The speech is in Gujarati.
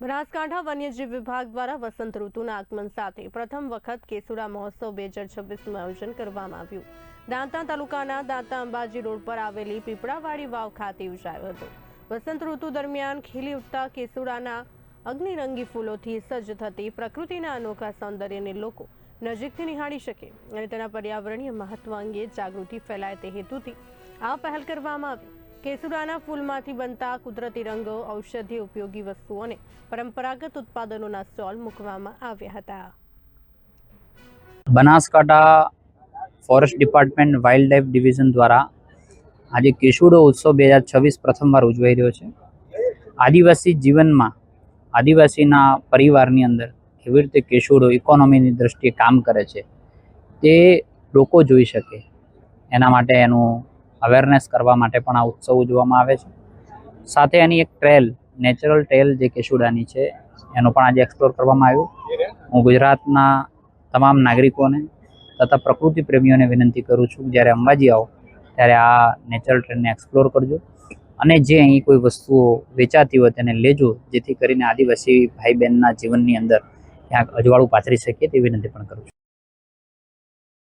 બનાસકાંઠા વન્યજીવ વિભાગ દ્વારા વસંત ઋતુના આગમન સાથે પ્રથમ વખત કેસુડા મહોત્સવ 2026નું આયોજન કરવામાં આવ્યું। દાંતા તાલુકાના દાંતા અંબાજી રોડ પર આવેલી પીપળાવાડી વાવ ખાતે યોજાયો હતો। વસંત ઋતુ દરમિયાન ખીલી ઉઠતા કેસુડાના અગ્નિરંગી ફૂલોથી સજ્જ થતી પ્રકૃતિના અનોખા સૌંદર્યને લોકો નજીકથી નિહાળી શકે અને તેના પર્યાવરણીય મહત્વ અંગે જાગૃતિ ફેલાય તે હેતુથી આ પહેલ કરવામાં આવી। કેસુડાના ફૂલમાંથી બનતા કુદરતી રંગો, ઔષધીય ઉપયોગી વસ્તુઓ અને પરંપરાગત ઉત્પાદનોના સ્ટોલ મૂકવામાં આવ્યા હતા। Banaskantha forest department wild life division દ્વારા આજે કેસુડો ઉત્સવ 2026 પ્રથમવાર ઉજવાઈ રહ્યો છે। આદિવાસી જીવનમાં આદિવાસીના પરિવારની અંદર કેવી રીતે કેસુડો ઇકોનોમીની દ્રષ્ટિએ કામ કરે છે તે લોકો જોઈ શકે એના માટે એનું અવેરનેસ કરવા માટે પણ આ ઉત્સવ ઉજવવામાં આવે છે। સાથે એની એક ટ્રેલ, નેચરલ ટ્રેલ જે કેસુડાની છે એનો પણ આજે એક્સપ્લોર કરવામાં આવ્યું। હું ગુજરાતના તમામ નાગરિકોને તથા પ્રકૃતિ પ્રેમીઓને વિનંતી કરું છું, જ્યારે અંબાજી આવો ત્યારે આ નેચરલ ટ્રેલને એક્સપ્લોર કરજો અને જે અહીં કોઈ વસ્તુઓ વેચાતી હોય તેને લેજો, જેથી કરીને આદિવાસી ભાઈ બહેનના જીવનની અંદર ક્યાંક અજવાળું પાથરી શકીએ તે વિનંતી પણ કરું છું।